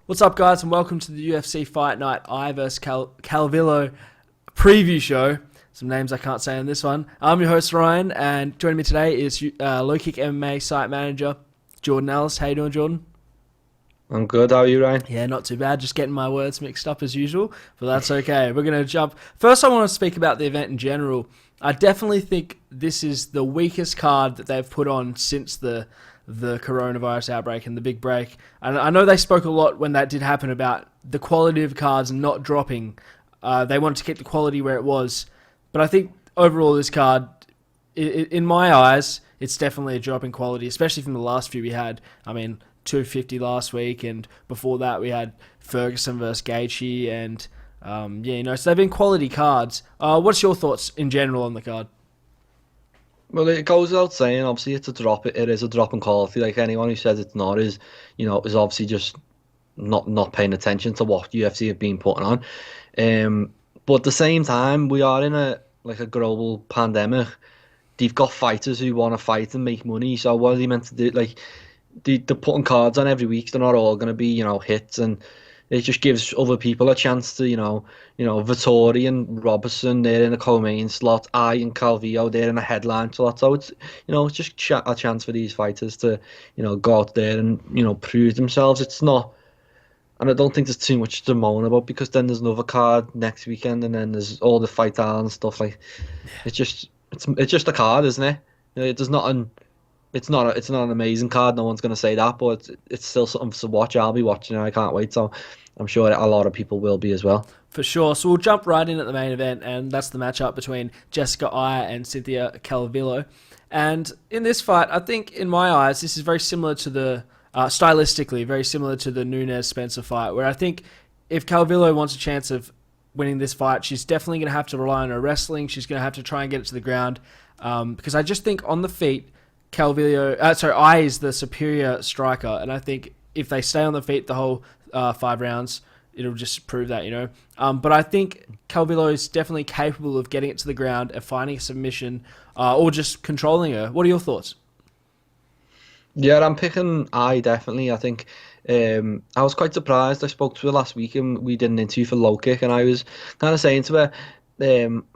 What's up, guys, and welcome to the UFC Fight Night I vs Calvillo preview show. Some names I can't say on this one. I'm your host, Ryan, and joining me today is Low Kick MMA site manager, Jourdain. How you doing, Jourdain? I'm good. How are you, Ryan? Yeah, not too bad. Just getting my words mixed up as usual, but that's okay. We're going to jump. First, I want to speak about the event in general. I definitely think this is the weakest card that they've put on since the coronavirus outbreak and the big break. And I know they spoke a lot when that did happen about the quality of cards not dropping. They wanted to keep the quality where it was. But I think overall this card, in my eyes, it's definitely a drop in quality, especially from the last few we had. I mean, 250 last week, and before that we had Ferguson versus Gaethje, and so they've been quality cards. What's your thoughts in general on the card? Well, it goes without saying. Obviously, it's a drop. It is a drop in quality. Like anyone who says it's not is obviously just not paying attention to what UFC have been putting on. But at the same time, we are in a global pandemic. They've got fighters who want to fight and make money. So what are they meant to do? Like they're putting cards on every week. They're not all going to be hits, and it just gives other people a chance to Fitori and Robertson, they're in a co-main slot. I and Calvillo, they're in a headline slot. So it's just a chance for these fighters to go out there and prove themselves. It's not, and I don't think there's too much to moan about, because then there's another card next weekend, and then there's all the Fight Island and stuff. Like it's just a card, isn't it? There's not an It's not an amazing card. No one's going to say that, but it's still something to watch. I'll be watching it. I can't wait. So I'm sure a lot of people will be as well. For sure. So we'll jump right in at the main event, and that's the matchup between Jessica Eye and Cynthia Calvillo. And in this fight, I think in my eyes, this is very similar to the stylistically very similar to the Nunes-Spencer fight, where I think if Calvillo wants a chance of winning this fight, she's definitely going to have to rely on her wrestling. She's going to have to try and get it to the ground, because I just think on the feet, Eye is the superior striker, and I think if they stay on the feet the whole 5 rounds, it'll just prove that, But I think Calvillo is definitely capable of getting it to the ground and finding a submission, or just controlling her. What are your thoughts? Yeah, I'm picking I definitely. I think I was quite surprised. I spoke to her last week and we did an interview for Low Kick, and I was kind of saying to her,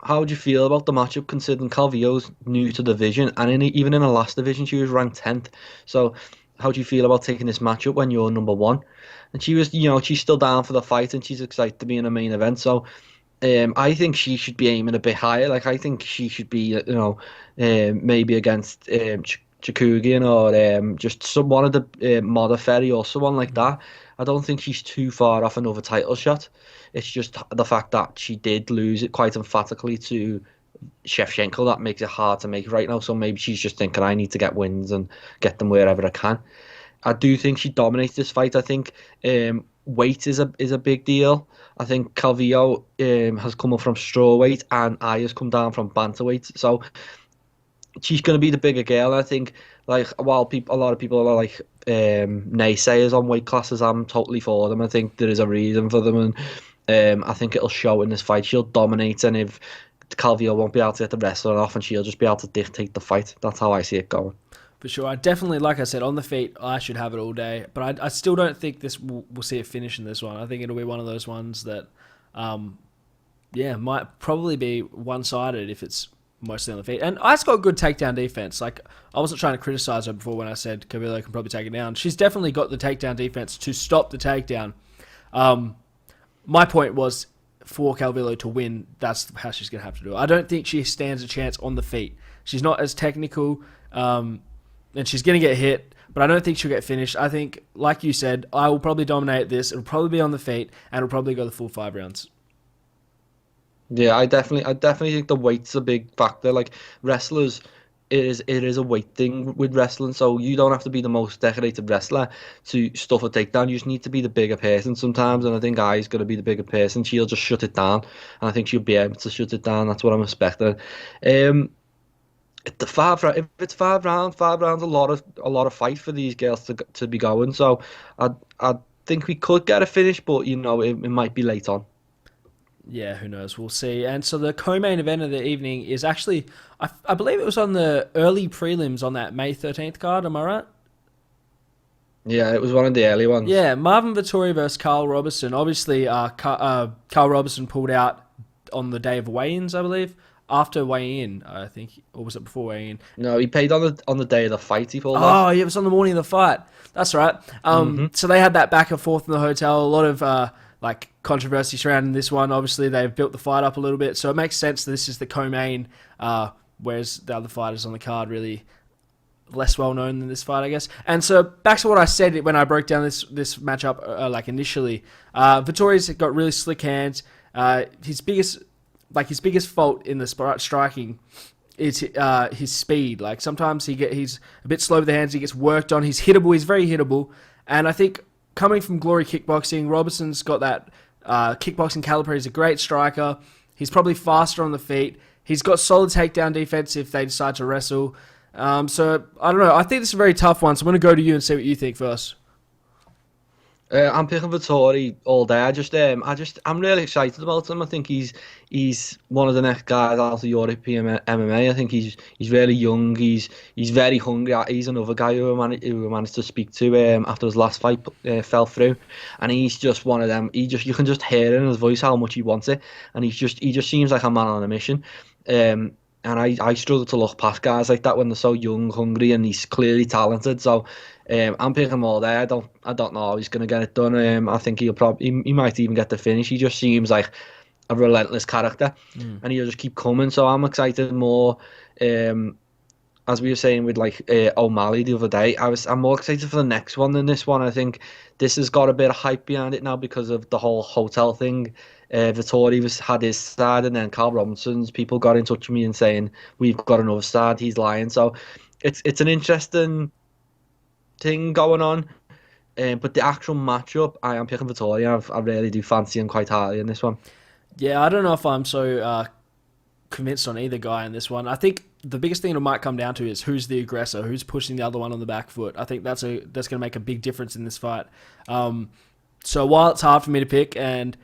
how would you feel about the matchup, considering Calvillo's new to the division, and even in the last division she was ranked 10th. So how do you feel about taking this matchup when you're number 1? And she was, she's still down for the fight and she's excited to be in a main event. So I think she should be aiming a bit higher. Like I think she should be, maybe against Chikugian, or just one of the Modafferi or someone like that. I don't think she's too far off another title shot. It's just the fact that she did lose it quite emphatically to Shevchenko that makes it hard to make right now. So maybe she's just thinking, I need to get wins and get them wherever I can. I do think she dominates this fight. I think weight is a big deal. I think Calvillo has come up from strawweight and I has come down from bantamweight. So she's going to be the bigger girl. I think, while a lot of people are naysayers on weight classes, I'm totally for them. I think there is a reason for them, and I think it'll show in this fight. She'll dominate, and if Calvillo won't be able to get the wrestler off, and she'll just be able to dictate the fight. That's how I see it going. For sure. I definitely, like I said, on the feet, I should have it all day. But I still don't think we'll see a finish in this one. I think it'll be one of those ones that, might probably be one-sided if it's mostly on the feet. And I's got good takedown defense. Like, I wasn't trying to criticize her before when I said Calvillo can probably take it down. She's definitely got the takedown defense to stop the takedown. My point was, for Calvillo to win, that's how she's going to have to do it. I don't think she stands a chance on the feet. She's not as technical, and she's going to get hit, but I don't think she'll get finished. I think, like you said, I will probably dominate this. It'll probably be on the feet, and it'll probably go the full 5 rounds. Yeah, I definitely think the weight's a big factor. Like wrestlers, it is a weight thing with wrestling. So you don't have to be the most decorated wrestler to stuff a takedown. You just need to be the bigger person sometimes. And I think Ai's going to be the bigger person. She'll just shut it down, and I think she'll be able to shut it down. That's what I'm expecting. If it's 5 rounds, a lot of fight for these girls to be going. So I think we could get a finish, but it might be late on. Yeah, who knows? We'll see. And so the co-main event of the evening is actually, I believe it was on the early prelims on that May 13th card. Am I right? Yeah, it was one of the early ones. Yeah, Marvin Vittori versus Carl Robertson. Obviously, Carl Robertson pulled out on the day of weigh-ins, I believe. After weigh-in, I think, or was it before weigh-in? No, he paid on the day of the fight. He pulled Oh, off. yeah, it was on the morning of the fight. That's right. Hmm. So they had that back and forth in the hotel. A lot of like controversy surrounding this one. Obviously, they've built the fight up a little bit, so it makes sense that this is the co-main, whereas the other fighters on the card really less well known than this fight, I guess. And so back to what I said when I broke down this matchup, like initially, Vittori's got really slick hands. His biggest fault in the striking is his speed. Like sometimes he's a bit slow with the hands. He gets worked on. He's hittable. He's very hittable. And I think coming from Glory Kickboxing, Robertson's got that kickboxing caliber. He's a great striker. He's probably faster on the feet. He's got solid takedown defense if they decide to wrestle. So I don't know. I think this is a very tough one. So I'm going to go to you and see what you think first. I'm picking Fitori all day. I'm really excited about him. I think he's one of the next guys out of European MMA. I think he's really young. He's very hungry. He's another guy who I managed to speak to after his last fight fell through, and he's just one of them. You can just hear in his voice how much he wants it, and he just seems like a man on a mission. And I struggle to look past guys like that when they're so young, hungry, and he's clearly talented. So I'm picking him all day. I don't know how he's going to get it done. I think he might even get the finish. He just seems like a relentless character, and he'll just keep coming. So I'm excited more. As we were saying with like O'Malley the other day, I'm more excited for the next one than this one. I think this has got a bit of hype behind it now because of the whole hotel thing. Vittori had his side, and then Carl Robinson's people got in touch with me and saying we've got another side. He's lying. So it's an interesting thing going on. But the actual matchup, I am picking Vittori. I really do fancy him quite highly in this one. Yeah, I don't know if I'm so convinced on either guy in this one. I think the biggest thing it might come down to is who's the aggressor, who's pushing the other one on the back foot. I think that's going to make a big difference in this fight. So while it's hard for me to pick and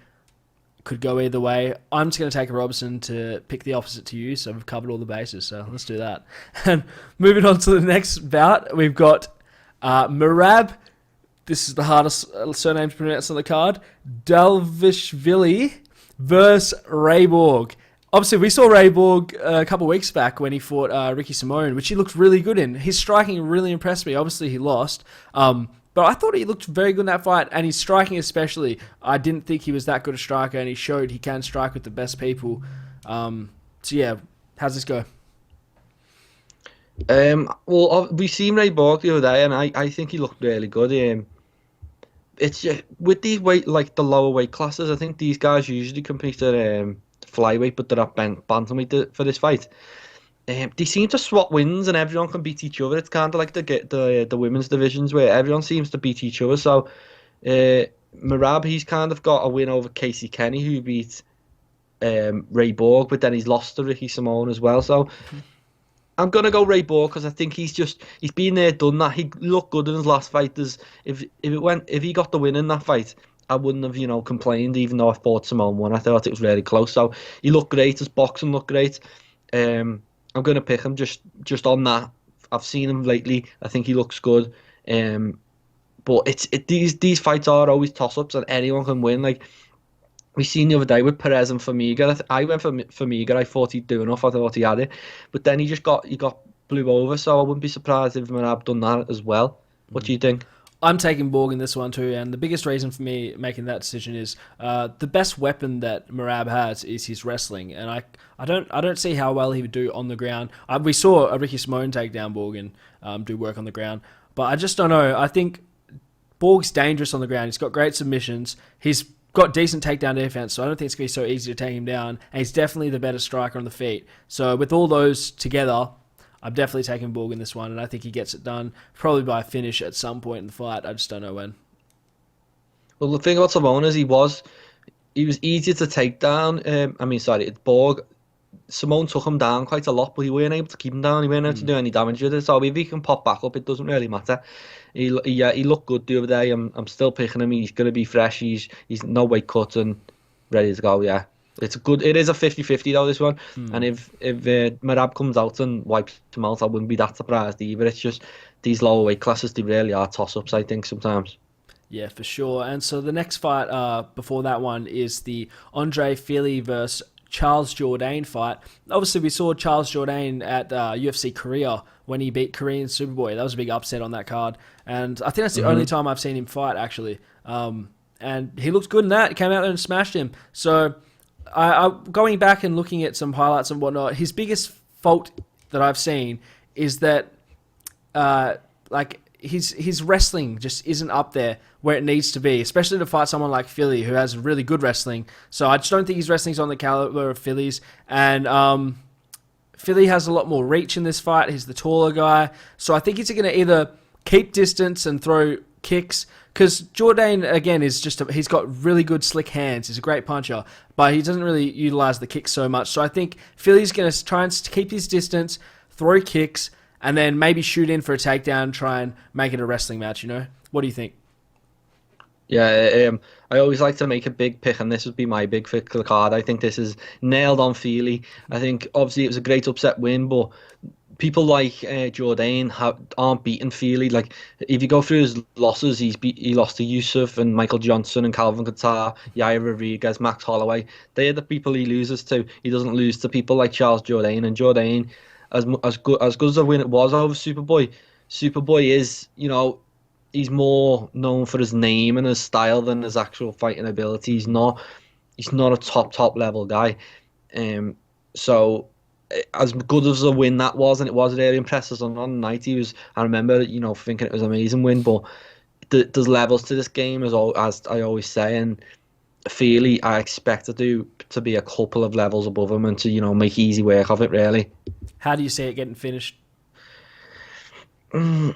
could go either way, I'm just going to take a Robertson to pick the opposite to you. So we've covered all the bases. So let's do that. And moving on to the next bout, we've got Merab. This is the hardest surname to pronounce on the card. Dalvishvili versus Ray Borg. Obviously, we saw Ray Borg a couple of weeks back when he fought Ricky Simone, which he looked really good in. His striking really impressed me. Obviously, he lost. But I thought he looked very good in that fight, and his striking especially. I didn't think he was that good a striker, and he showed he can strike with the best people. So yeah, how's this go? Well, we seen Ray Borg the other day, and I think he looked really good. It's just, with these the lower weight classes, I think these guys usually compete at flyweight, but they're at bantamweight for this fight. They seem to swap wins and everyone can beat each other. It's kind of like the women's divisions where everyone seems to beat each other. So Merab, he's kind of got a win over Casey Kenny, who beat Ray Borg, but then he's lost to Ricky Simone as well. So I'm gonna go Ray Borg because I think he's been there, done that. He looked good in his last fight. If he got the win in that fight, I wouldn't have complained, even though I thought Simone won. I thought it was really close. So he looked great. His boxing looked great. I'm going to pick him just on that. I've seen him lately. I think he looks good. But these fights are always toss-ups and anyone can win. Like we seen the other day with Perez and Formiga. I went for Formiga. I thought he'd do enough. I thought he had it. But then he got blew over. So I wouldn't be surprised if Merab done that as well. What do you think? I'm taking Borg in this one too, and the biggest reason for me making that decision is the best weapon that Merab has is his wrestling, and I don't see how well he would do on the ground. We saw a Ricky Simone take down Borg and do work on the ground, but I just don't know. I think Borg's dangerous on the ground. He's got great submissions. He's got decent takedown defense, so I don't think it's going to be so easy to take him down, and he's definitely the better striker on the feet. So with all those together, I'm definitely taking Borg in this one, and I think he gets it done probably by a finish at some point in the fight. I just don't know when. Well, the thing about Simone is he was easier to take down. Borg. Simone took him down quite a lot, but he weren't able to keep him down. He weren't able to do any damage with it. So if he can pop back up, it doesn't really matter. He looked good the other day. I'm still picking him. He's going to be fresh. He's no weight cut and ready to go. Yeah. It is a 50-50 though, this one. And if Merab comes out and wipes him out, I wouldn't be that surprised either. It's just these lower weight classes, they really are toss-ups, I think, sometimes. Yeah, for sure. And so the next fight before that one is the Andre Fili versus Charles Jourdain fight. Obviously, we saw Charles Jourdain at UFC Korea when he beat Korean Superboy. That was a big upset on that card. And I think that's the only time I've seen him fight, actually. And he looked good in that. He came out there and smashed him. So I going back and looking at some highlights and whatnot, his biggest fault that I've seen is that his wrestling just isn't up there where it needs to be, especially to fight someone like Philly who has really good wrestling. So I just don't think his wrestling's on the caliber of Philly's. And Philly has a lot more reach in this fight. He's the taller guy. So I think he's going to either keep distance and throw kicks, because Jourdain, again, he's got really good slick hands. He's a great puncher, but he doesn't really utilize the kicks so much. So I think Philly's going to try and keep his distance, throw kicks, and then maybe shoot in for a takedown, try and make it a wrestling match, What do you think? Yeah, I always like to make a big pick, and this would be my big pick for the card. I think this is nailed on Feely. I think, obviously, it was a great upset win, but people like Jourdain aren't beating Feely. Like, if you go through his losses, he lost to Yusuf and Michael Johnson and Calvin Kattar, Yair Rodriguez, Max Holloway. They're the people he loses to. He doesn't lose to people like Charles Jourdain. And Jourdain, as good as a win it was over Superboy, Superboy is, he's more known for his name and his style than his actual fighting ability. He's not a top level guy. So as good as a win that was, and it was really impressive on the night, I remember, thinking it was an amazing win, but there's levels to this game, as I always say, and Feely, I expect to be a couple of levels above him and to, make easy work of it, really. How do you see it getting finished? I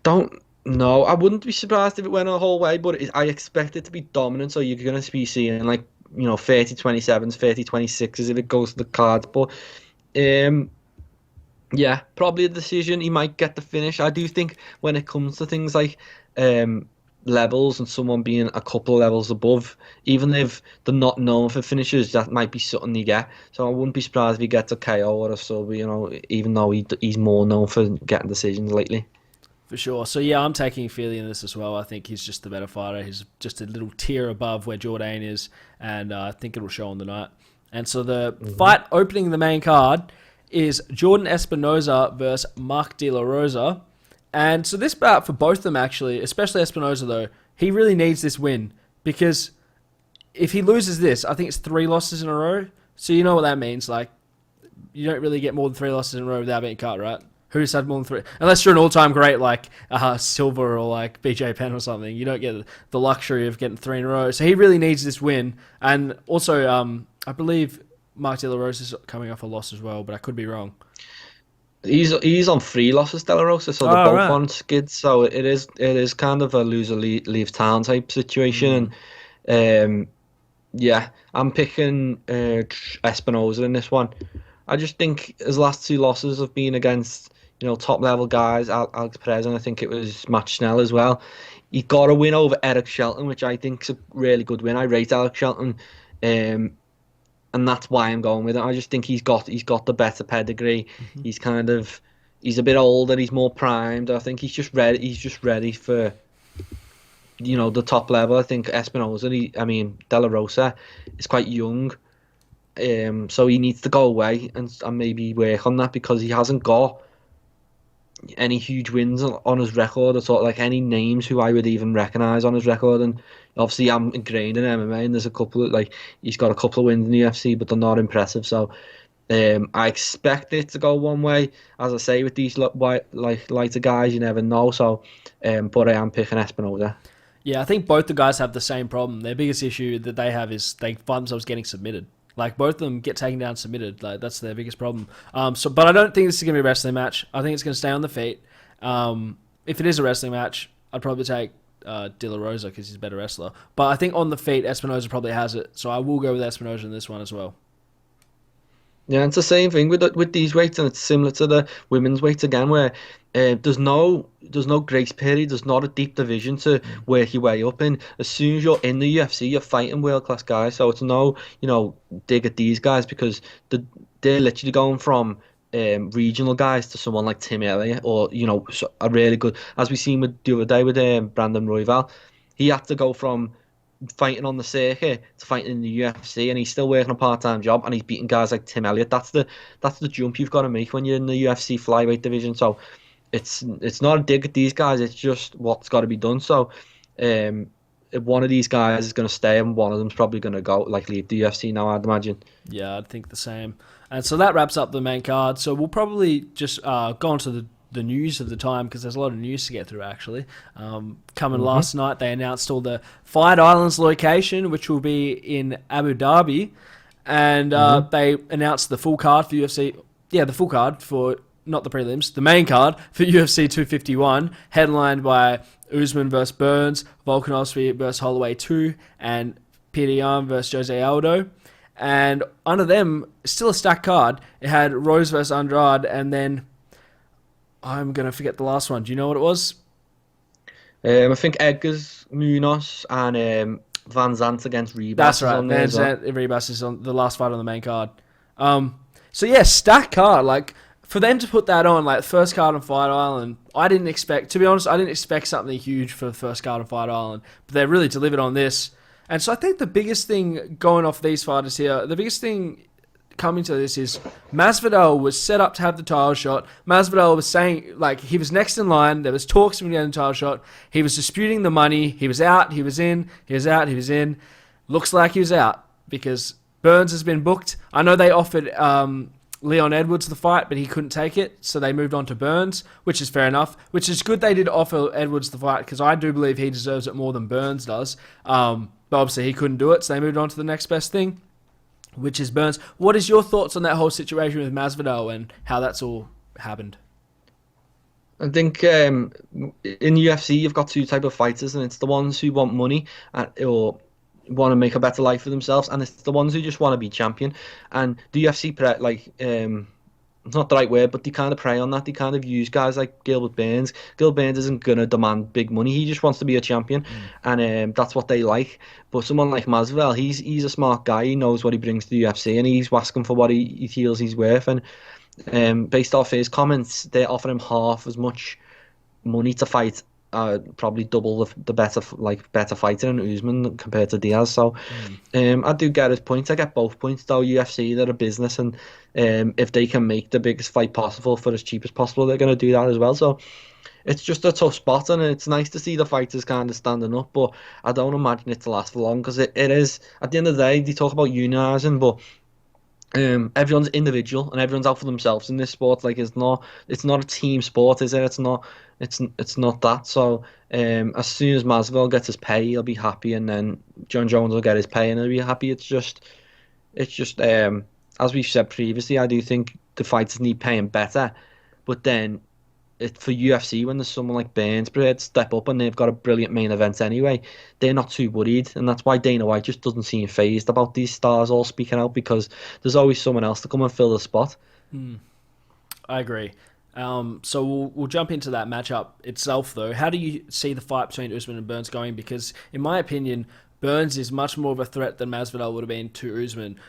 don't know. I wouldn't be surprised if it went a whole way, but I expect it to be dominant, so you're going to be seeing 30-27s, 30-26s if it goes to the cards. But yeah, probably a decision. He might get the finish. I do think when it comes to things like levels and someone being a couple of levels above, even if they're not known for finishes, that might be something you get. So I wouldn't be surprised if he gets a KO or a sub, even though he's more known for getting decisions lately. For sure. So yeah, I'm taking Feely in this as well. I think he's just the better fighter. He's just a little tier above where Jourdain is, and I think it'll show on the night. And so the fight opening the main card is Jordan Espinosa versus Mark De La Rosa. And so this bout for both of them, actually, especially Espinosa, though, he really needs this win, because if he loses this, I think it's 3 losses in a row. So you know what that means. Like, you don't really get more than 3 losses in a row without being cut, right? Who's had more than 3? Unless you're an all-time great like Silver or like BJ Penn or something. You don't get the luxury of getting 3 in a row. So he really needs this win. And also, I believe Mark De La Rosa is coming off a loss as well, but I could be wrong. He's on 3 losses, De La Rosa, so they're both on skids. So it is kind of a loser leave town type situation. And yeah, I'm picking Espinosa in this one. I just think his last 2 losses have been against top level guys, Alex Perez, and I think it was Matt Schnell as well. He got a win over Eric Shelton, which I think is a really good win. I rate Alex Shelton, and that's why I'm going with it. I just think he's got the better pedigree. He's a bit older. He's more primed. I think he's just ready. He's just ready for the top level. I think Espinosa, De La Rosa, is quite young. So he needs to go away and maybe work on that, because he hasn't got any huge wins on his record at all, like any names who I would even recognise on his record. And obviously I'm ingrained in MMA, and there's a couple of, he's got a couple of wins in the UFC, but they're not impressive. So I expect it to go one way. As I say, with these lighter guys, you never know. So but I am picking Espinosa. Yeah, I think both the guys have the same problem. Their biggest issue that they have is they find themselves getting submitted. Like, both of them get taken down, submitted. Like, that's their biggest problem. But I don't think this is going to be a wrestling match. I think it's going to stay on the feet. If it is a wrestling match, I'd probably take De La Rosa, because he's a better wrestler. But I think on the feet, Espinosa probably has it. So I will go with Espinosa in this one as well. Yeah, it's the same thing with these weights, and it's similar to the women's weights again, where there's no grace period. There's not a deep division to work your way up in. As soon as you're in the UFC, you're fighting world class guys. So it's no dig at these guys, because they're literally going from regional guys to someone like Tim Elliott, or a really good, as we seen with the other day with Brandon Royval. He had to go from fighting on the circuit to fighting in the UFC, and he's still working a part-time job, and he's beating guys like Tim Elliott. That's the jump you've got to make when you're in the UFC flyweight division. So it's not a dig at these guys, it's just what's got to be done. So one of these guys is going to stay, and one of them's probably going to go, like, leave the UFC now, I'd imagine. Yeah, I'd think the same. And so that wraps up the main card. So we'll probably just go on to the news of the time, because there's a lot of news to get through, actually. Coming last night, they announced all the Fight Island's location, which will be in Abu Dhabi. And they announced the full card for UFC. Yeah, the full card for, not the prelims, the main card for UFC 251, headlined by Usman versus Byrnes, Volkanovski versus Holloway 2, and Peter Yan versus Jose Aldo. And under them, still a stacked card. It had Rose versus Andrade, and then I'm going to forget the last one. Do you know what it was? I think Edgar's, Munoz, and Van Zandt against Rebus. That's right. Van Zandt, Rebus is on the last fight on the main card. So yeah, stacked card. Like, for them to put that on, like, first card on Fight Island, I didn't expect something huge for the first card on Fight Island, but they really delivered on this. And so I think the biggest thing going off these fighters here, the biggest thing coming to this is Masvidal was set up to have the title shot. Masvidal was saying, like, he was next in line. There was talks of him getting the title shot. He was disputing the money. He was out. He was in. He was out. He was in. Looks like he was out because Byrnes has been booked. I know they offered Leon Edwards the fight, but he couldn't take it, so they moved on to Byrnes, which is fair enough. Which is good they did offer Edwards the fight, because I do believe he deserves it more than Byrnes does. But obviously he couldn't do it, so they moved on to the next best thing, which is Byrnes. What is your thoughts on that whole situation with Masvidal and how that's all happened? I think in UFC you've got two type of fighters, and it's the ones who want money or want to make a better life for themselves, and it's the ones who just want to be champion. And the UFC it's not the right word, but they kind of prey on that. They kind of use guys like Gilbert Burns. Gilbert Burns isn't going to demand big money. He just wants to be a champion, and that's what they like. But someone like Masvidal, he's a smart guy. He knows what he brings to the UFC, and he's asking for what he feels he's worth. And based off his comments, they offer him half as much money to fight, probably double the better fighter in Usman compared to Diaz. So I do get his points. I get both points though. UFC, they're a business, and if they can make the biggest fight possible for as cheap as possible, they're going to do that as well. So it's just a tough spot, and it's nice to see the fighters kind of standing up, but I don't imagine it to last for long, because it is, at the end of the day, they talk about unionizing, but everyone's individual and everyone's out for themselves in this sport. Like, it's not a team sport, is it? It's not that. So as soon as Masvidal gets his pay, he'll be happy, and then John Jones will get his pay and he'll be happy. It's just as we've said previously, I do think the fighters need paying better, but then for UFC, when there's someone like Byrnes prepared to step up and they've got a brilliant main event anyway, they're not too worried, and that's why Dana White just doesn't seem fazed about these stars all speaking out, because there's always someone else to come and fill the spot. I agree. So we'll jump into that matchup itself, though. How do you see the fight between Usman and Byrnes going? Because in my opinion, Byrnes is much more of a threat than Masvidal would have been to Usman.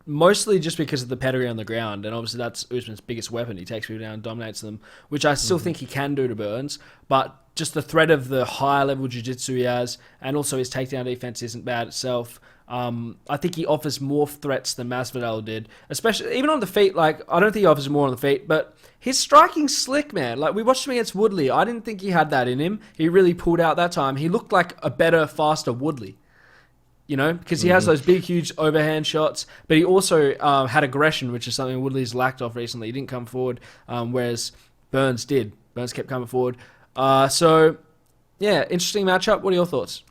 Mostly just because of the pedigree on the ground, and obviously that's Usman's biggest weapon. He takes people down and dominates them, which I still think he can do to Byrnes, but just the threat of the higher level jiu-jitsu he has, and also his takedown defense isn't bad itself. I think he offers more threats than Masvidal did, especially even on the feet. Like, I don't think he offers more on the feet, but his striking's slick, man. Like, we watched him against Woodley. I didn't think he had that in him. He really pulled out that time. He looked like a better, faster Woodley. You know, because he has those big, huge overhand shots, but he also had aggression, which is something Woodley's lacked of recently. He didn't come forward, whereas Byrnes did. Byrnes kept coming forward. So, yeah, interesting matchup. What are your thoughts?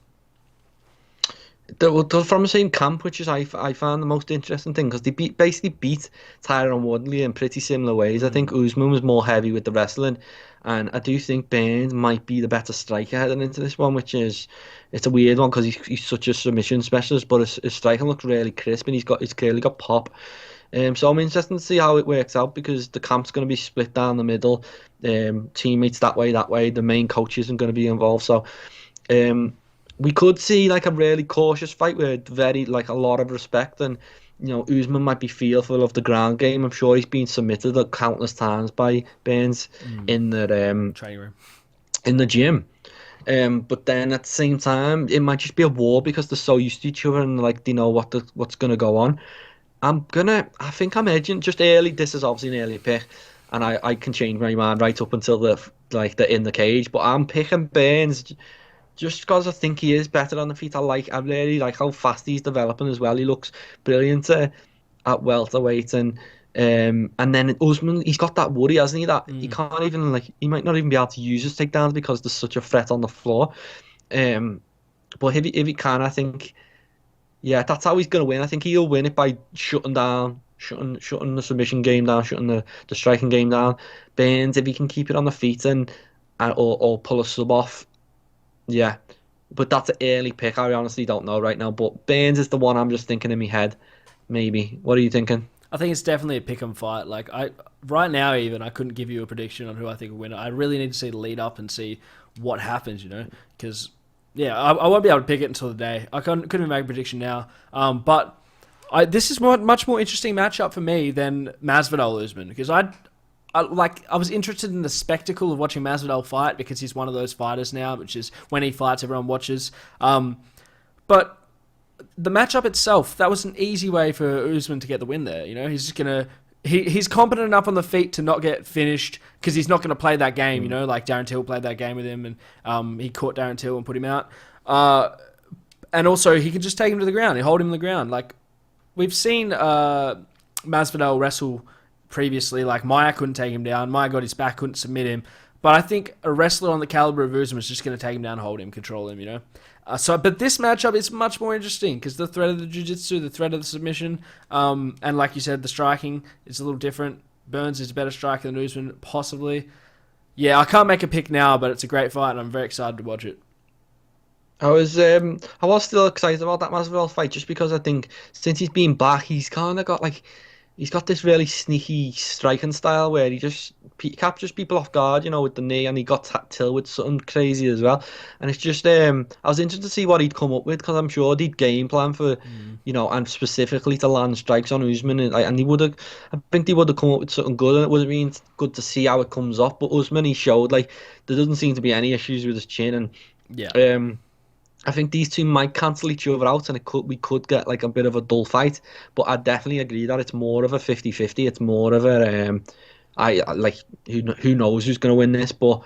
They're from the same camp, which is I found the most interesting thing, because they basically beat Tyron Woodley in pretty similar ways. I think Usman was more heavy with the wrestling, and I do think Byrnes might be the better striker heading into this one, which is, it's a weird one because he's such a submission specialist, but his striking looks really crisp, and he's clearly got pop. So I'm interested to see how it works out, because the camp's going to be split down the middle. Teammates that way. The main coach isn't going to be involved. So we could see like a really cautious fight with a lot of respect, and Usman might be fearful of the ground game. I'm sure he's been submitted countless times by Byrnes in the Training room. in the gym. But then at the same time, it might just be a war because they're so used to each other and like they know what's gonna go on. I think I'm edging just early. This is obviously an early pick, and I can change my mind right up until they're in the cage. But I'm picking Byrnes just because I think he is better on the feet. I really like how fast he's developing as well. He looks brilliant at welterweight, and then Usman, he's got that worry, hasn't he? That he can't even he might not even be able to use his takedowns because there's such a threat on the floor. But if he can, I think. Yeah, that's how he's going to win. I think he'll win it by shutting the submission game down, shutting the striking game down. Byrnes, if he can keep it on the feet or pull a sub off, yeah. But that's an early pick. I honestly don't know right now. But Byrnes is the one I'm just thinking in my head. Maybe. What are you thinking? I think it's definitely a pick 'em fight. Right now, even I couldn't give you a prediction on who I think will win. I really need to see the lead up and see what happens. Because. Yeah, I won't be able to pick it until the day. I couldn't even make a prediction now. But this is much more interesting matchup for me than Masvidal Usman because I was interested in the spectacle of watching Masvidal fight because he's one of those fighters now, which is when he fights, everyone watches. But the matchup itself, that was an easy way for Usman to get the win there. He's just gonna. He's competent enough on the feet to not get finished because he's not going to play that game, like Darren Till played that game with him and he caught Darren Till and put him out. And also, he can just take him to the ground. He hold him on the ground. Like, we've seen Masvidal wrestle previously. Like, Maya couldn't take him down. Maya got his back, couldn't submit him. But I think a wrestler on the caliber of Usman is just going to take him down, hold him, control him, But this matchup is much more interesting because the threat of the jiu-jitsu, the threat of the submission, and like you said, the striking is a little different. Byrnes is a better striker than Usman, possibly. Yeah, I can't make a pick now, but it's a great fight, and I'm very excited to watch it. I was still excited about that Masvidal fight just because I think since he's been back, he's kind of got he's got this really sneaky striking style where he captures people off guard, with the knee, and he got Till with something crazy as well. And it's just, I was interested to see what he'd come up with because I'm sure he'd game plan for, and specifically to land strikes on Usman, and I think they would have come up with something good, and it would have been good to see how it comes off. But Usman, he showed there doesn't seem to be any issues with his chin, and yeah. I think these two might cancel each other out and we could get a bit of a dull fight, but I definitely agree that it's more of a 50-50. It's more of a who knows who's going to win this, but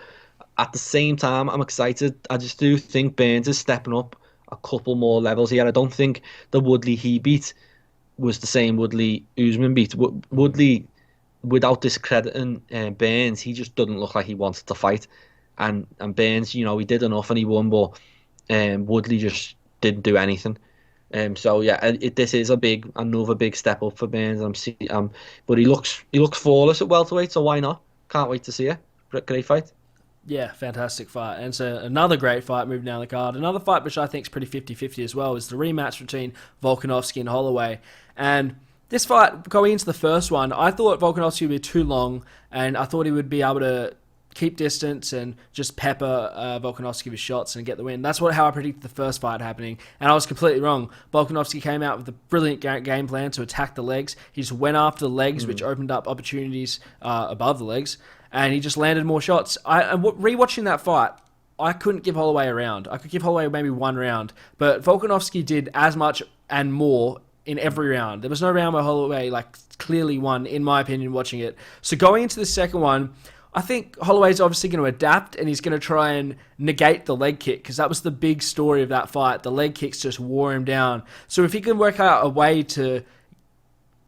at the same time I'm excited. I just do think Byrnes is stepping up a couple more levels here. I don't think the Woodley he beat was the same Woodley Usman beat. Woodley, without discrediting Byrnes, he just doesn't look like he wanted to fight, and Byrnes, he did enough and he won, but Woodley just didn't do anything. So yeah, this is another big step up for Byrnes. But he looks flawless at welterweight, so why not? Can't wait to see it. Great fight. Yeah, fantastic fight. And so another great fight moving down the card. Another fight which I think is pretty 50-50 as well is the rematch between Volkanovski and Holloway. And this fight, going into the first one, I thought Volkanovski would be too long, and I thought he would be able to keep distance and just pepper Volkanovski with shots and get the win. That's how I predicted the first fight happening, and I was completely wrong. Volkanovski came out with a brilliant game plan to attack the legs. He just went after the legs, which opened up opportunities above the legs, and he just landed more shots. Rewatching that fight, I couldn't give Holloway a round. I could give Holloway maybe one round, but Volkanovski did as much and more in every round. There was no round where Holloway clearly won, in my opinion, watching it. So going into the second one, I think Holloway's obviously going to adapt, and he's going to try and negate the leg kick, because that was the big story of that fight. The leg kicks just wore him down. So if he can work out a way to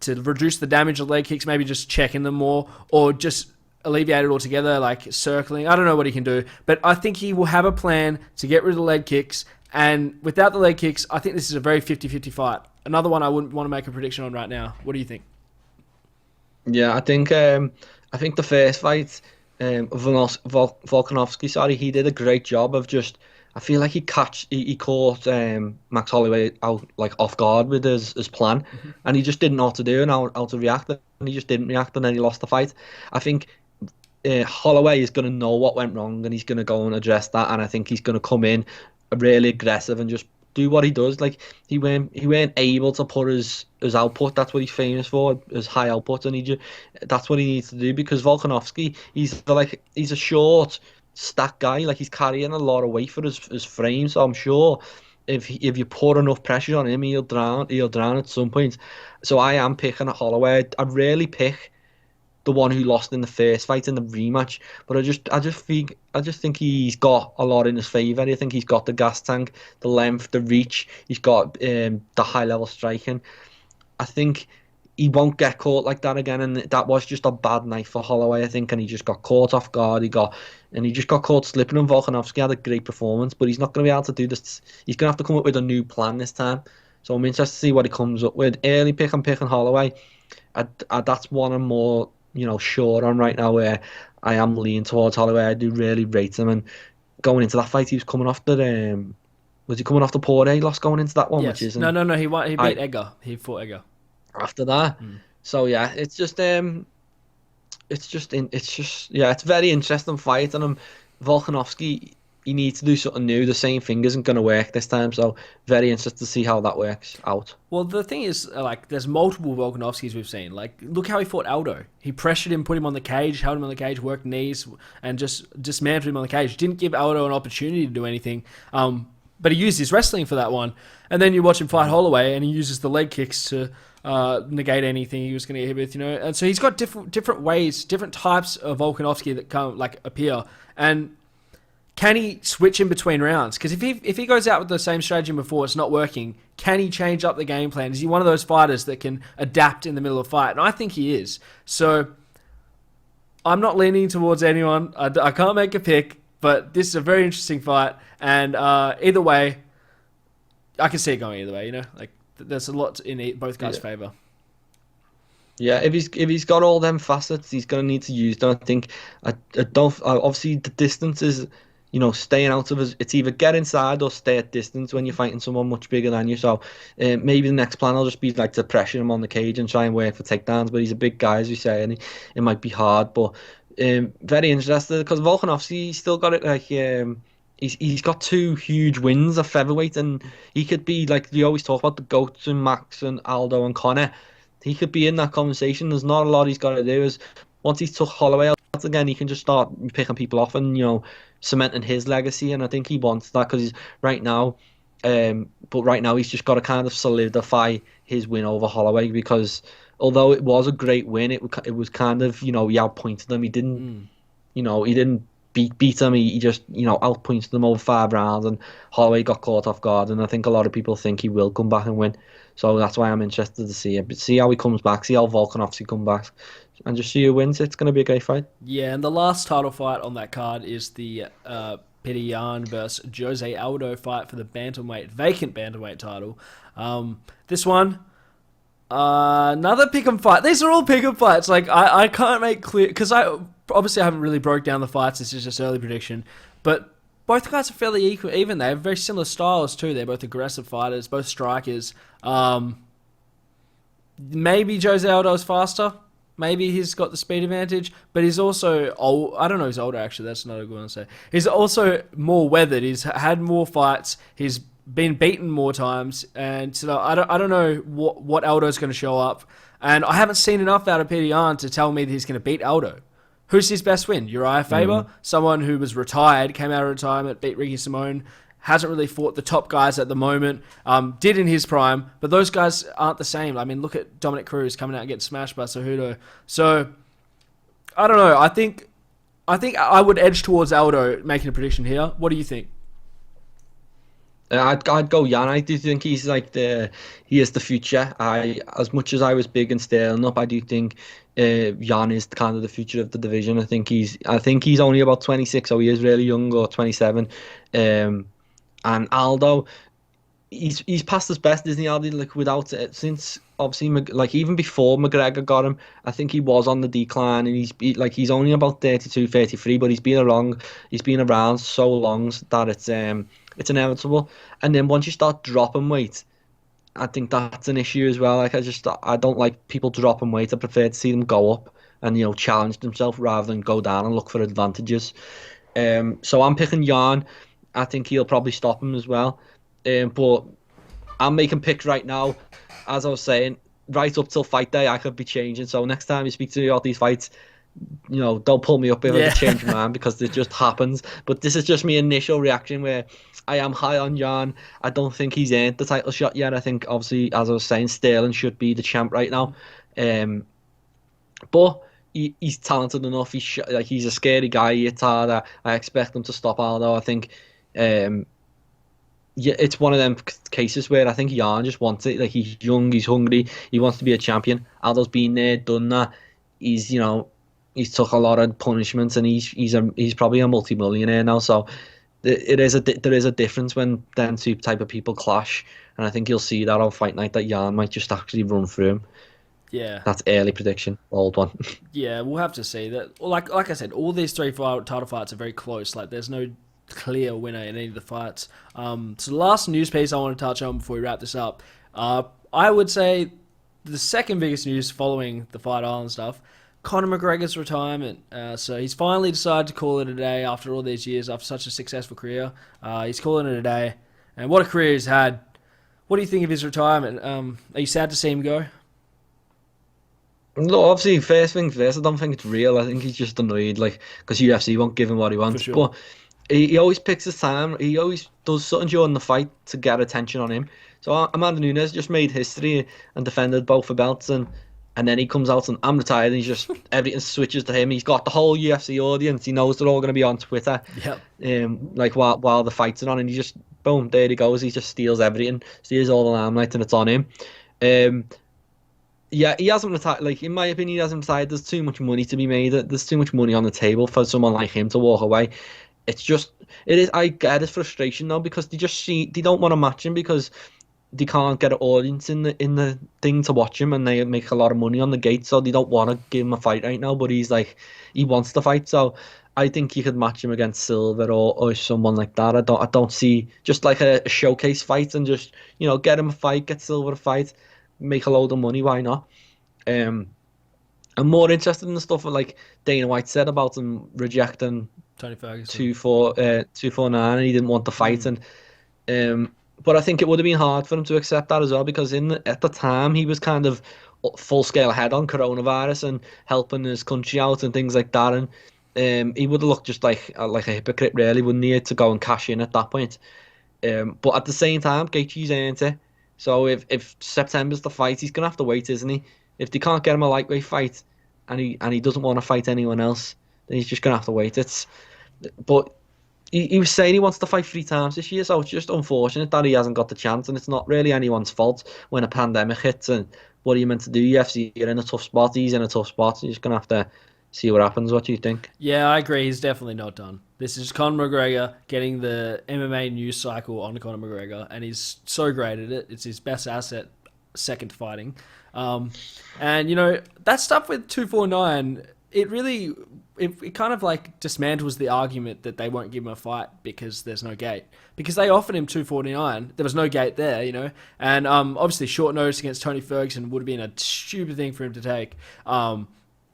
reduce the damage of leg kicks, maybe just checking them more, or just alleviate it altogether, like circling. I don't know what he can do, but I think he will have a plan to get rid of the leg kicks, and without the leg kicks, I think this is a very 50-50 fight. Another one I wouldn't want to make a prediction on right now. What do you think? Yeah, I think the first fight, Volkanovski, he did a great job of just. I feel like he caught Max Holloway out off guard with his plan, and he just didn't know what to do and how to react, and he just didn't react, and then he lost the fight. I think Holloway is going to know what went wrong, and he's going to go and address that, and I think he's going to come in really aggressive and just do what he does. Like he weren't able to put his output. That's what he's famous for, his high output, and that's what he needs to do because Volkanovski, he's a short, stacked guy. Like he's carrying a lot of weight for his frame. So I'm sure if you put enough pressure on him, he'll drown. He'll drown at some point. So I am picking a Holloway. I rarely pick the one who lost in the first fight in the rematch. But I just think he's got a lot in his favour. I think he's got the gas tank, the length, the reach. He's got the high level striking. I think he won't get caught like that again, and that was just a bad night for Holloway, I think, and he just got caught off guard. He just got caught slipping, and Volkanovski had a great performance, but he's not going to be able to do this. He's going to have to come up with a new plan this time. So I'm interested to see what he comes up with. Early pick, I'm picking Holloway. That's one I'm more sure on right now, where I am leaning towards Holloway. I do really rate him, and going into that fight, he was coming off was he coming off the Poirier loss going into that one? Yes. Which isn't. No. He beat Edgar. He fought Edgar after that. So yeah, it's very interesting fight, and Volkanovski, he needs to do something new. The same thing isn't going to work this time, so very interested to see how that works out. Well, the thing is, like, there's multiple Volkanovskis we've seen. Like, look how he fought Aldo. He pressured him, put him on the cage, held him on the cage, worked knees, and just dismantled him on the cage. Didn't give Aldo an opportunity to do anything. But he used his wrestling for that one. And then you watch him fight Holloway, and he uses the leg kicks to negate anything he was going to get hit with, And so he's got different ways, different types of Volkanovski that appear. And can he switch in between rounds? Because if he goes out with the same strategy before, it's not working, can he change up the game plan? Is he one of those fighters that can adapt in the middle of a fight? And I think he is. So I'm not leaning towards anyone. I can't make a pick, but this is a very interesting fight. And either way, I can see it going either way. Like there's a lot in both guys' favor. Yeah, if he's got all them facets, he's gonna need to use them. I think I don't. Obviously, the distance is. Staying out of it's either get inside or stay at distance when you're fighting someone much bigger than you. So maybe the next plan will just be like to pressure him on the cage and try and work for takedowns. But he's a big guy, as we say, and it might be hard. But very interested because Volkanovski still got it. Like he's got two huge wins at featherweight, and he could be like you always talk about the GOATs and Max and Aldo and Conor. He could be in that conversation. There's not a lot he's got to do. Once he's took Holloway out again, he can just start picking people off and cementing his legacy, and I think he wants that because he's right now he's just got to kind of solidify his win over Holloway because although it was a great win, it was kind of he outpointed him. He didn't he didn't beat him. He just outpointed him over 5 rounds, and Holloway got caught off guard. And I think a lot of people think he will come back and win. So that's why I'm interested to see how he comes back, see how Volkanovski comes back, and just see who wins. It's going to be a great fight. Yeah, and the last title fight on that card is the Petr Yan versus Jose Aldo fight for the vacant bantamweight title. This one, another pick'em fight. These are all pick'em fights. Like I can't make clear because I haven't really broke down the fights. This is just early prediction, but both guys are fairly even. They have very similar styles too. They're both aggressive fighters, both strikers. Maybe Jose Aldo's faster. Maybe he's got the speed advantage, but he's also old. I don't know, he's older actually. That's not a good one to say. He's also more weathered. He's had more fights. He's been beaten more times, and so I don't know what Aldo's going to show up. And I haven't seen enough out of Petr Yan to tell me that he's going to beat Aldo. Who's his best win? Uriah Faber, someone who was retired, came out of retirement, beat Ricky Simone. Hasn't really fought the top guys at the moment. Did in his prime, but those guys aren't the same. I mean, look at Dominic Cruz coming out and getting smashed by Cejudo. So, I don't know. I think I would edge towards Aldo making a prediction here. What do you think? I'd go Yan. I do think he's he is the future. As much as I was big and Sterling up, I do think Yan is kind of the future of the division. I think he's only about 26, so he is really young, or 27. And Aldo, he's past his best, isn't he, Aldo? Like without it, since obviously like even before McGregor got him, I think he was on the decline, and he's only about 32, 33, but he's been around so long that it's inevitable. And then once you start dropping weight, I think that's an issue as well. Like I don't like people dropping weight. I prefer to see them go up and challenge themselves rather than go down and look for advantages. So I'm picking Yan. I think he'll probably stop him as well. But I'm making picks right now. As I was saying, right up till fight day, I could be changing. So next time you speak to me about these fights, don't pull me up if I change my mind, because it just happens. But this is just my initial reaction, where I am high on Jan. I don't think he's earned the title shot yet. I think, obviously, as I was saying, Sterling should be the champ right now. But he's talented enough. He's a scary guy. He hits hard. I expect him to stop Aldo. I think it's one of them cases where I think Jan just wants it. Like, he's young, he's hungry, he wants to be a champion. Aldo's been there, done that. He's took a lot of punishments, and he's probably a multi-millionaire now. So there is a difference when them two type of people clash, and I think you'll see that on Fight Night, that Jan might just actually run through him. Yeah, that's early prediction, old one. Yeah, we'll have to see that. Like I said, all these three title fights are very close. Like, there's no clear winner in any of the fights. So the last news piece I want to touch on before we wrap this up, I would say the second biggest news following the Fight Island stuff, Conor McGregor's retirement. So he's finally decided to call it a day after all these years, after such a successful career. He's calling it a day, and what a career he's had. What do you think of his retirement? Are you sad to see him go? No, obviously, first things first, I don't think it's real. I think he's just annoyed, because UFC won't give him what he wants. For sure. But he always picks his time. He always does something during the fight to get attention on him. So Amanda Nunes just made history and defended both the belts, and then he comes out and I'm retired, and he's just everything switches to him. He's got the whole UFC audience. He knows they're all going to be on Twitter. Yep. While the fights are on, and he just, boom, there he goes. He just steals everything, steals all the limelight, and it's on him. Yeah, he hasn't retired. In my opinion, he hasn't retired. There's too much money to be made. There's too much money on the table for someone like him to walk away. It is. I get his frustration though, because they don't want to match him because they can't get an audience in the thing to watch him, and they make a lot of money on the gate, so they don't want to give him a fight right now. But he wants to fight, so I think you could match him against Silver or someone like that. I don't see just like a showcase fight and just get him a fight, get Silver a fight, make a load of money. Why not? I'm more interested in the stuff like Dana White said about him rejecting Tony Ferguson 249, and he didn't want the fight. And but I think it would have been hard for him to accept that as well, because at the time he was kind of full scale ahead on coronavirus and helping his country out and things like that, and he would have looked just like a hypocrite, really, wouldn't he, to go and cash in at that point. But at the same time, Gaethje's earned it. So if September's the fight, he's gonna have to wait, isn't he? If they can't get him a lightweight fight, and he doesn't want to fight anyone else, then he's just gonna have to wait. But he was saying he wants to fight 3 times this year, so it's just unfortunate that he hasn't got the chance, and it's not really anyone's fault when a pandemic hits. And what are you meant to do? UFC, you're in a tough spot. He's in a tough spot. So you're just gonna have to see what happens. What do you think? Yeah, I agree. He's definitely not done. This is Conor McGregor getting the MMA news cycle on Conor McGregor, and he's so great at it. It's his best asset, second to fighting. And that stuff with 249, it kind of dismantles the argument that they won't give him a fight because there's no gate. Because they offered him 249, there was no gate there, and obviously short notice against Tony Ferguson would have been a stupid thing for him to take.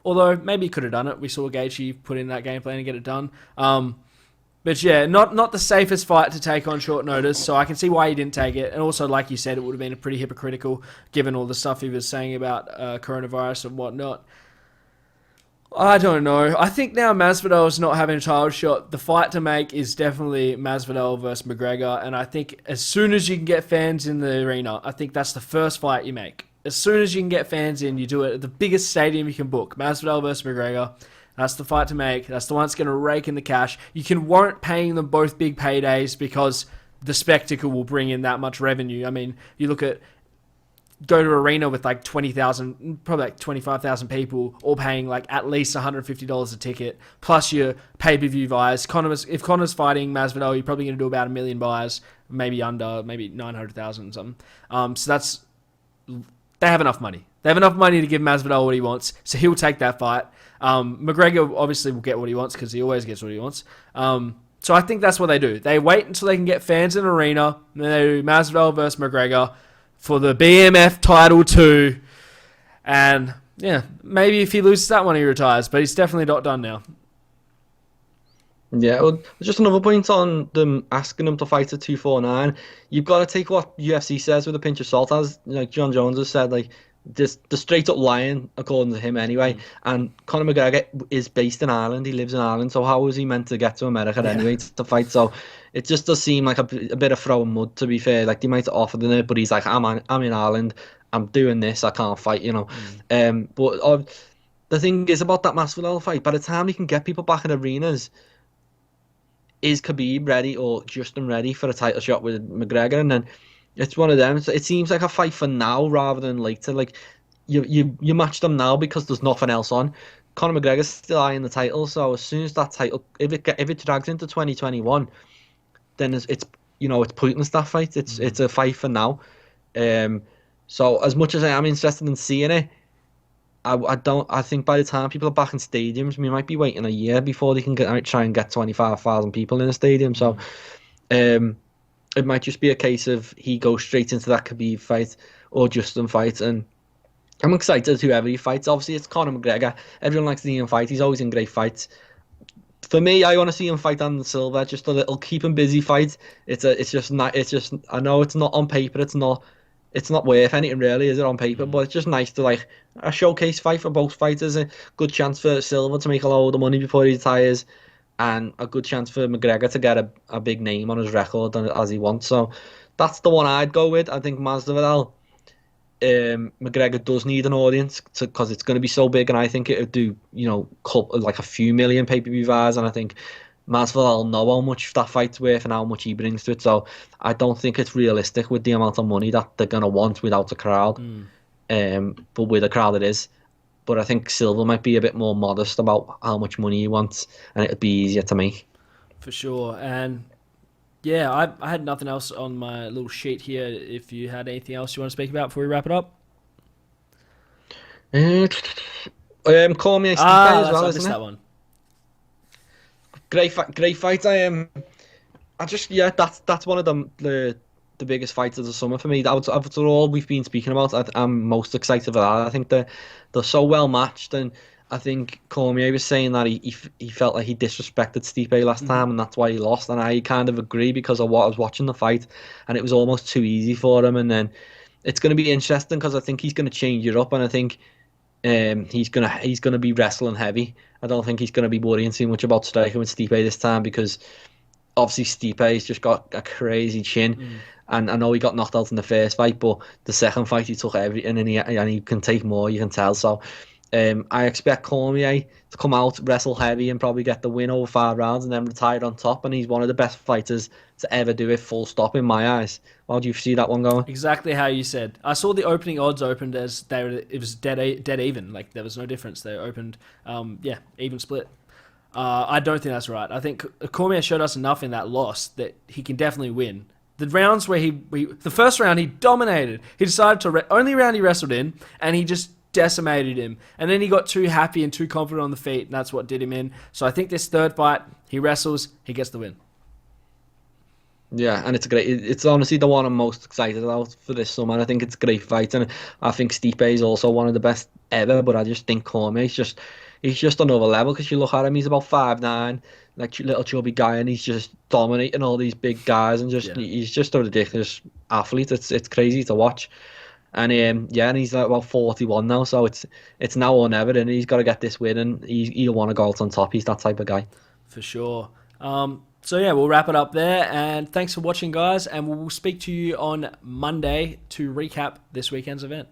Although maybe he could have done it. We saw Gaethje put in that game plan and get it done. But yeah, not the safest fight to take on short notice, so I can see why he didn't take it. And also, like you said, it would have been pretty hypocritical given all the stuff he was saying about coronavirus and whatnot. I don't know. I think now Masvidal is not having a title shot. The fight to make is definitely Masvidal versus McGregor, and I think as soon as you can get fans in the arena, I think that's the first fight you make. As soon as you can get fans in, you do it at the biggest stadium you can book. Masvidal versus McGregor. That's the fight to make. That's the one that's going to rake in the cash. You can warrant paying them both big paydays because the spectacle will bring in that much revenue. I mean, you go to an arena with 20,000, probably 25,000 people, all paying at least $150 a ticket, plus your pay-per-view buys. If Conor's fighting Masvidal, you're probably going to do about 1 million buys, maybe under, maybe 900,000 something. So they have enough money. They have enough money to give Masvidal what he wants, so he'll take that fight. McGregor obviously will get what he wants because he always gets what he wants. So I think that's what they do. They wait until they can get fans in an arena, and then they do Masvidal versus McGregor for the BMF title 2. And yeah, maybe if he loses that one, he retires, but he's definitely not done now. Yeah, well, just another point on them asking him to fight at 249. You've got to take what UFC says with a pinch of salt, as like John Jones has said, like this the straight up lying according to him anyway. And Conor McGregor is based in Ireland. He lives in Ireland, so how was he meant to get to America Yeah. anyway to fight? So it just does seem like a bit of throwing mud. To be fair, like they might have offered him it, but he's like, I'm in Ireland. I'm doing this. I can't fight, you know. But the thing is about that Masvidal fight. By the time he can get people back in arenas, is Khabib ready or Justin ready for a title shot with McGregor? And then it's one of them. It seems like a fight for now rather than later. Like you match them now because there's nothing else on. Conor McGregor's still eyeing the title, so as soon as that title, if it drags into 2021, then it's it's pointless that fight. It's a fight for now. So as much as I am interested in seeing it, I don't. I think by the time people are back in stadiums, we might be waiting a year before they can try and get 25,000 people in a stadium. So, it might just be a case of he goes straight into that Khabib fight or Justin fight, and I'm excited whoever he fights. Obviously, it's Conor McGregor. Everyone likes to see him fight. He's always in great fights. For me, I want to see him fight Anderson Silva. Just a little keep him busy fight. It's just not. It's just. I know it's not on paper. It's not worth anything really, is it, on paper? But it's just nice to like a showcase fight for both fighters. A good chance for Silva to make a load of money before he retires, and a good chance for McGregor to get a big name on his record as he wants. So that's the one I'd go with. I think Masvidal, McGregor does need an audience because it's going to be so big, and I think it would do like a few million pay-per-view buys, and I think Masvidal will know how much that fight's worth and how much he brings to it. So I don't think it's realistic with the amount of money that they're going to want without a crowd. But with a crowd it is. But I think Silva might be a bit more modest about how much money he wants, and it'd be easier to make. For sure. And yeah, I had nothing else on my little sheet here. If you had anything else you want to speak about before we wrap it up? Call me a Stipe as well, I isn't missed it? that one. Great fight. I just that's one of the biggest fights of the summer for me. Out of all we've been speaking about, I'm most excited for that. I think they're so well matched, and I think Cormier was saying that he felt like he disrespected Stipe last time, and that's why he lost. And I kind of agree because of what I was watching the fight, and it was almost too easy for him. And then it's going to be interesting because I think he's going to change it up, and I think he's gonna be wrestling heavy. I don't think he's gonna be worrying too much about striking with Stipe this time because obviously Stipe's just got a crazy chin, and I know he got knocked out in the first fight, but the second fight he took everything, and he can take more. You can tell. So I expect Cormier to come out, wrestle heavy, and probably get the win over 5 rounds, and then retire on top. And he's one of the best fighters to ever do it. Full stop in my eyes. How do you see that one going? Exactly how you said. I saw the opening odds opened as it was dead even. Like there was no difference. They opened, even split. I don't think that's right. I think Cormier showed us enough in that loss that he can definitely win. The rounds where the first round he dominated. He decided to only round he wrestled in, and he just decimated him. And then he got too happy and too confident on the feet, and that's what did him in. So I think this third fight, he wrestles, he gets the win. Yeah, and it's great. It's honestly the one I'm most excited about for this summer. I think it's a great fight, and I think Stipe is also one of the best ever. But I just think Cormier's he's just another level because you look at him, he's about 5'9", like little chubby guy, and he's just dominating all these big guys, and he's just a ridiculous athlete. It's crazy to watch. And and he's like about 41 now, so it's now or never, and he's got to get this win, and he'll want to go out on top. He's that type of guy. For sure. So yeah, we'll wrap it up there, and thanks for watching, guys, and we'll speak to you on Monday to recap this weekend's event.